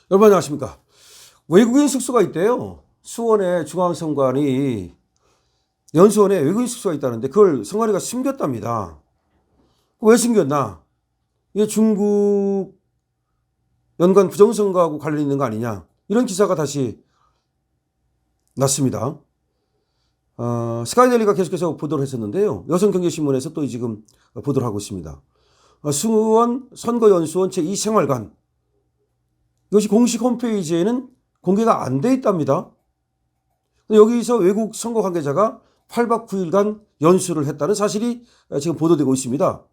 여러분 안녕하십니까. 외국인 숙소가 있대요. 수원의 중앙선관위 연수원에 외국인 숙소가 있다는데 그걸 선관위가 숨겼답니다. 왜 숨겼나? 이게 중국 연관 부정선거하고 관련 있는 거 아니냐, 이런 기사가 다시 났습니다. 스카이데일리가 계속해서 보도를 했었는데요. 여성경제신문에서 또 지금 보도를 하고 있습니다. 수원 선거연수원 제2생활관, 이것이 공식 홈페이지에는 공개가 안 돼 있답니다. 여기서 외국 선거 관계자가 8박 9일간 연수를 했다는 사실이 지금 보도되고 있습니다.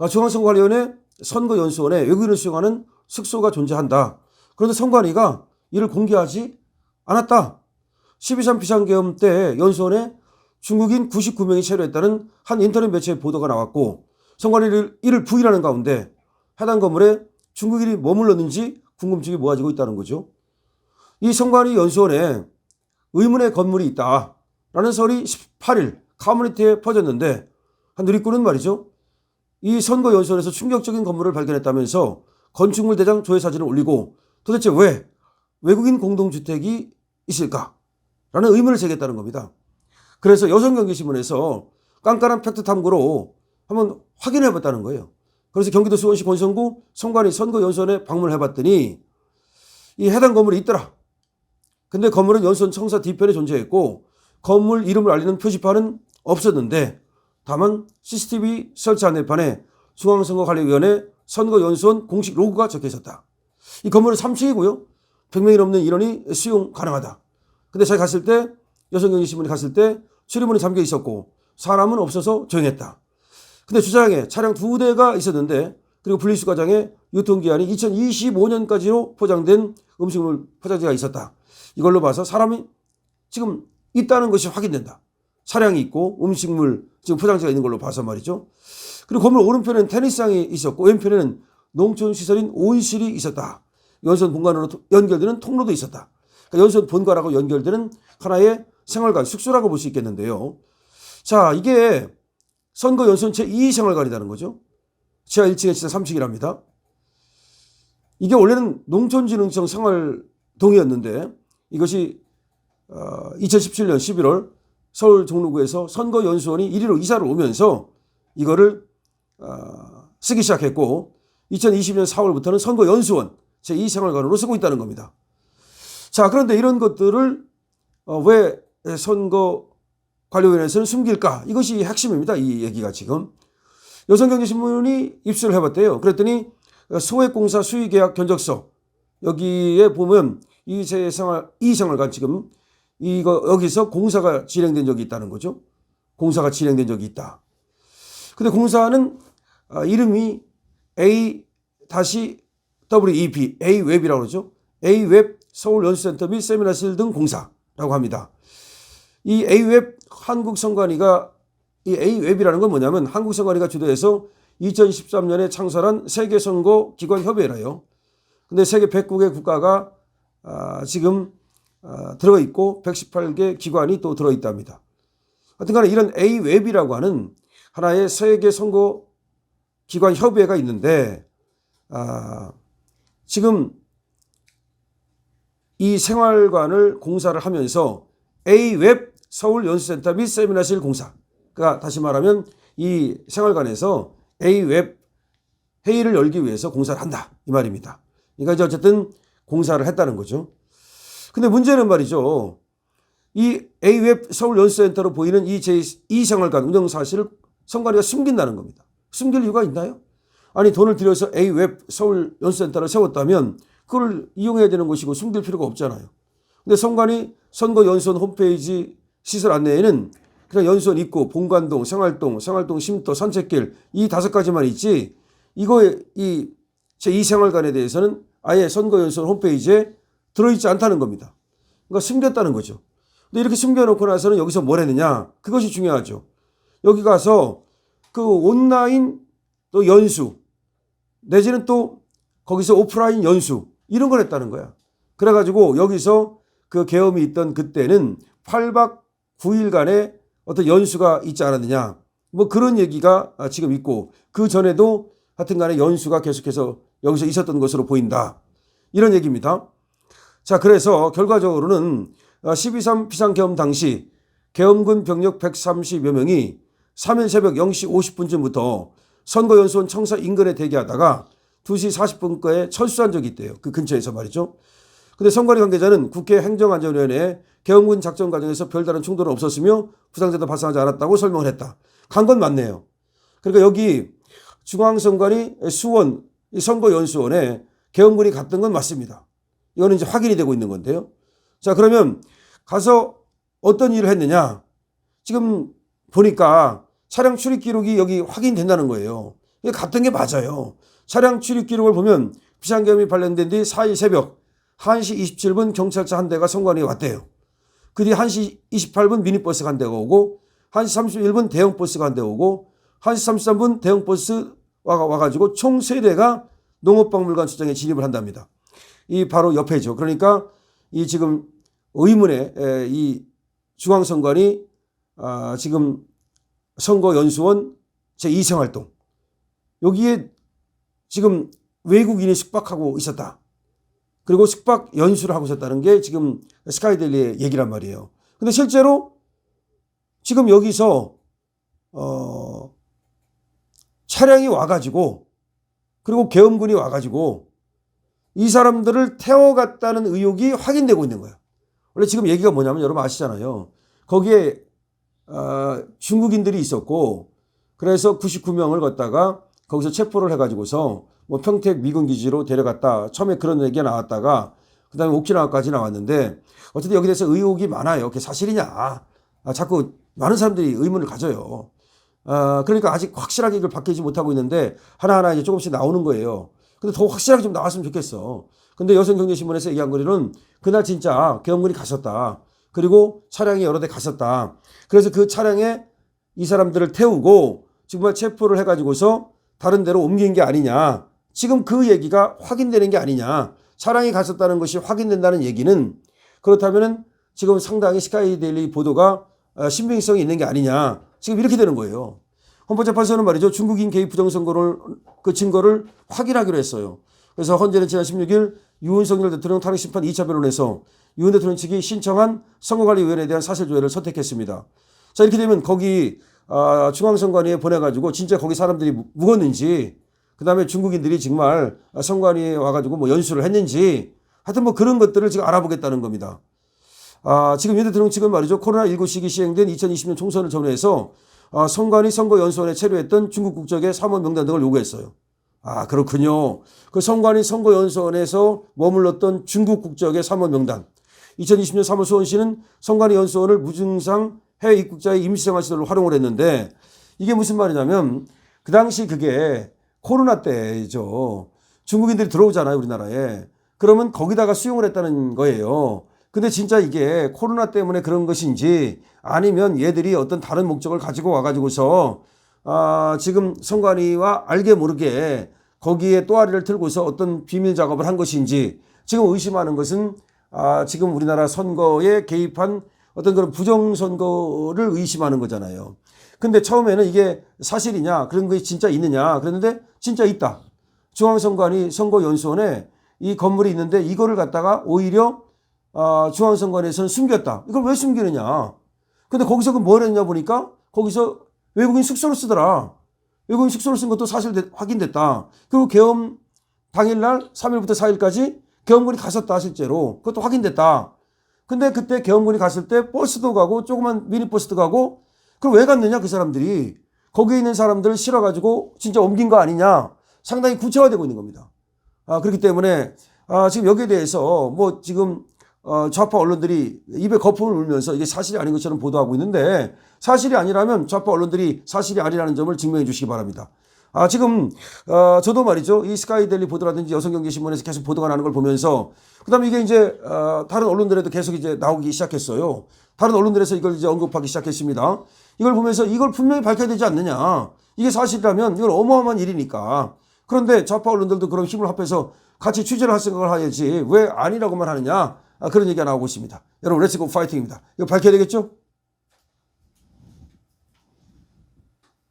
중앙선거관리위원회 선거연수원에 외국인을 수용하는 숙소가 존재한다. 그런데 선관위가 이를 공개하지 않았다. 12.3 비상계엄 때 연수원에 중국인 99명이 체류했다는 한 인터넷 매체의 보도가 나왔고, 선관위를 이를 부인하는 가운데 해당 건물에 중국인이 머물렀는지 궁금증이 모아지고 있다는 거죠. 이 선관위 연수원에 의문의 건물이 있다라는 설이 18일 커뮤니티에 퍼졌는데, 한 누리꾼은 말이죠, 이 선거 연수원에서 충격적인 건물을 발견했다면서 건축물 대장 조회 사진을 올리고 도대체 왜 외국인 공동주택이 있을까? 라는 의문을 제기했다는 겁니다. 그래서 여성경제신문에서 깐깐한 팩트 탐구로 한번 확인해 봤다는 거예요. 그래서 경기도 수원시 권선구 선관위 선거연수원에 방문을 해봤더니 이 해당 건물이 있더라. 근데 건물은 연수원 청사 뒤편에 존재했고 건물 이름을 알리는 표지판은 없었는데, 다만 CCTV 설치 안내판에 중앙선거관리위원회 선거연수원 공식 로고가 적혀 있었다. 이 건물은 3층이고요. 100명이 넘는 인원이 수용 가능하다. 근데 제가 갔을 때, 여성경제신문이 갔을 때 출입문이 잠겨 있었고 사람은 없어서 조용했다. 근데 주차장에 차량 2대가 있었는데, 그리고 분리수거장에 유통기한이 2025년까지로 포장된 음식물 포장지가 있었다. 이걸로 봐서 사람이 지금 있다는 것이 확인된다. 차량이 있고 음식물 지금 포장지가 있는 걸로 봐서 말이죠. 그리고 건물 오른편에는 테니스장이 있었고 왼편에는 농촌시설인 온실이 있었다. 연수원 본관으로 연결되는 통로도 있었다. 그러니까 연수원 본관하고 연결되는 하나의 생활관, 숙소라고 볼 수 있겠는데요. 자, 이게 선거 연수원 제2생활관이라는 거죠. 지하 1층에 지하 3층이랍니다. 이게 원래는 농촌진흥청 생활동이었는데 이것이 2017년 11월 서울 종로구에서 선거연수원이 1위로 이사를 오면서 이거를 쓰기 시작했고, 2020년 4월부터는 선거연수원 제2생활관으로 쓰고 있다는 겁니다. 자, 그런데 이런 것들을 왜 선거관리위원회에서는 숨길까? 이것이 핵심입니다. 이 얘기가 지금. 여성경제신문이 입수를 해봤대요. 그랬더니 소액공사 수의계약 견적서, 여기에 보면 이생활관 지금 여기서 공사가 진행된 적이 있다는 거죠. 공사가 진행된 적이 있다. 근데 공사는 이름이 A-WEB, A웹이라고 그러죠. A웹 서울연수센터 및 세미나실 등 공사라고 합니다. 이 A웹 한국선관위가, 이 A웹이라는 건 뭐냐면 한국선관위가 주도해서 2013년에 창설한 세계선거기관협의회라요. 근데 세계 109개 국가가 지금 들어가 있고 118개 기관이 또 들어 있답니다. 하여튼 간에 이런 A웹이라고 하는 하나의 세계 선거 기관 협의회가 있는데, 지금 이 생활관을 공사를 하면서 A웹 서울연수센터 및 세미나실 공사, 그러니까 다시 말하면 이 생활관에서 A웹 회의를 열기 위해서 공사를 한다, 이 말입니다. 그러니까 이제 어쨌든 공사를 했다는 거죠. 근데 문제는 말이죠, 이 A웹 서울연수센터로 보이는 이 제2생활관 운영 사실을 선관위가 숨긴다는 겁니다. 숨길 이유가 있나요? 아니, 돈을 들여서 A웹 서울연수센터를 세웠다면 그걸 이용해야 되는 것이고 숨길 필요가 없잖아요. 근데 선관위 선거연수원 홈페이지 시설 안내에는 그냥 연수원 입구, 본관동, 생활동 쉼터, 산책길 이 5가지만 있지, 이 제2생활관에 대해서는 아예 선거연수원 홈페이지에 들어있지 않다는 겁니다. 그러니까 숨겼다는 거죠. 근데 이렇게 숨겨놓고 나서는 여기서 뭘 했느냐? 그것이 중요하죠. 여기 가서 그 온라인 또 연수, 내지는 또 거기서 오프라인 연수, 이런 걸 했다는 거야. 그래가지고 여기서 그 계엄이 있던 그때는 8박 9일간의 어떤 연수가 있지 않았느냐, 뭐 그런 얘기가 지금 있고, 그 전에도 하여튼 간에 연수가 계속해서 여기서 있었던 것으로 보인다. 이런 얘기입니다. 자, 그래서 결과적으로는 12.3 비상계엄 당시 계엄군 병력 130여 명이 3일 새벽 0시 50분쯤부터 선거연수원 청사 인근에 대기하다가 2시 40분께 철수한 적이 있대요. 그 근처에서 말이죠. 근데 선관위 관계자는 국회 행정안전위원회에 계엄군 작전 과정에서 별다른 충돌은 없었으며 부상자도 발생하지 않았다고 설명을 했다. 간 건 맞네요. 그러니까 여기 중앙선관위 수원 선거연수원에 계엄군이 갔던 건 맞습니다. 이거는 이제 확인이 되고 있는 건데요. 자, 그러면 가서 어떤 일을 했느냐? 지금 보니까 차량 출입 기록이 여기 확인된다는 거예요. 이게 갔던 게 맞아요. 차량 출입 기록을 보면 비상계엄이 발령된 뒤 4일 새벽 1시 27분 경찰차 한 대가 선관위에 왔대요. 그 뒤 1시 28분 미니버스가 한 대가 오고 1시 31분 대형버스가 한 대 오고 1시 33분 대형버스 와가지고 총 3대가 농업박물관 출장에 진입을 한답니다. 이 바로 옆에죠. 그러니까 이 지금 의문의 이 중앙선관위 지금 선거연수원 제2생활동 여기에 지금 외국인이 숙박하고 있었다. 그리고 숙박 연수를 하고 있었다는 게 지금 스카이데일리의 얘기란 말이에요. 근데 실제로 지금 여기서 차량이 와가지고 그리고 계엄군이 와가지고 이 사람들을 태워갔다는 의혹이 확인되고 있는 거예요. 원래 지금 얘기가 뭐냐면 여러분 아시잖아요. 거기에 중국인들이 있었고 그래서 99명을 걷다가 거기서 체포를 해가지고서 뭐 평택 미군기지로 데려갔다. 처음에 그런 얘기가 나왔다가 그 다음에 오키나와까지 나왔는데 어쨌든 여기 대해서 의혹이 많아요. 그게 사실이냐. 자꾸 많은 사람들이 의문을 가져요. 그러니까 아직 확실하게 이걸 밝히지 못하고 있는데 하나하나 이제 조금씩 나오는 거예요. 근데 더 확실하게 좀 나왔으면 좋겠어. 근데 여성경제신문에서 얘기한 거는 그날 진짜 계엄군이 갔었다. 그리고 차량이 여러 대 갔었다. 그래서 그 차량에 이 사람들을 태우고 정말 체포를 해가지고서 다른 데로 옮긴 게 아니냐. 지금 그 얘기가 확인되는 게 아니냐. 차량이 갔었다는 것이 확인된다는 얘기는 그렇다면은 지금 상당히 스카이데일리 보도가 신빙성이 있는 게 아니냐. 지금 이렇게 되는 거예요. 헌법재판소는 말이죠. 중국인 개입 부정선거를 그 증거를 확인하기로 했어요. 그래서 헌재는 지난 16일 윤석열 대통령 탄핵심판 2차 변론에서 윤 대통령 측이 신청한 선거관리위원회에 대한 사실조회를 선택했습니다. 자, 이렇게 되면 거기 중앙선관위에 보내가지고 진짜 거기 사람들이 묵었는지 그 다음에 중국인들이 정말 선관위에 와가지고 뭐 연수를 했는지 하여튼 뭐 그런 것들을 지금 알아보겠다는 겁니다. 지금 윤 대통령 측은 말이죠. 코로나19 시기 시행된 2020년 총선을 전후해서 선관위 선거연수원에 체류했던 중국 국적의 사무원 명단 등을 요구했어요. 그렇군요. 그 선관위 선거연수원에서 머물렀던 중국 국적의 사무원 명단. 2020년 3월 수원시는 선관위 연수원을 무증상 해외 입국자의 임시생활시설로 활용을 했는데 이게 무슨 말이냐면 그 당시 그게 코로나 때죠. 중국인들이 들어오잖아요, 우리나라에. 그러면 거기다가 수용을 했다는 거예요. 근데 진짜 이게 코로나 때문에 그런 것인지 아니면 얘들이 어떤 다른 목적을 가지고 와가지고서 지금 선관위와 알게 모르게 거기에 또아리를 틀고서 어떤 비밀 작업을 한 것인지 지금 의심하는 것은 지금 우리나라 선거에 개입한 어떤 그런 부정선거를 의심하는 거잖아요. 근데 처음에는 이게 사실이냐 그런 것이 진짜 있느냐 그랬는데 진짜 있다. 중앙선관위 선거연수원에 이 건물이 있는데 이거를 갖다가 오히려 중앙선관위에서는 숨겼다. 이걸 왜 숨기느냐. 근데 거기서 뭘 했냐 보니까 거기서 외국인 숙소를 쓰더라. 외국인 숙소를 쓴 것도 사실 확인됐다. 그리고 계엄 당일날 3일부터 4일까지 계엄군이 갔었다 실제로. 그것도 확인됐다. 근데 그때 계엄군이 갔을 때 버스도 가고 조그만 미니버스도 가고 그럼 왜 갔느냐 그 사람들이. 거기에 있는 사람들을 실어가지고 진짜 옮긴 거 아니냐. 상당히 구체화되고 있는 겁니다. 그렇기 때문에 지금 여기에 대해서 뭐 지금 좌파 언론들이 입에 거품을 울면서 이게 사실이 아닌 것처럼 보도하고 있는데 사실이 아니라면 좌파 언론들이 사실이 아니라는 점을 증명해 주시기 바랍니다. 지금 저도 말이죠. 이 스카이데일리 보도라든지 여성경제신문에서 계속 보도가 나는 걸 보면서 그다음에 이게 이제 다른 언론들에도 계속 이제 나오기 시작했어요. 다른 언론들에서 이걸 이제 언급하기 시작했습니다. 이걸 보면서 이걸 분명히 밝혀야 되지 않느냐. 이게 사실이라면 이건 어마어마한 일이니까. 그런데 좌파 언론들도 그런 힘을 합해서 같이 취재를 할 생각을 해야지 왜 아니라고만 하느냐. 그런 얘기가 나오고 있습니다. 여러분 렛츠고 파이팅입니다. 이거 밝혀야 되겠죠?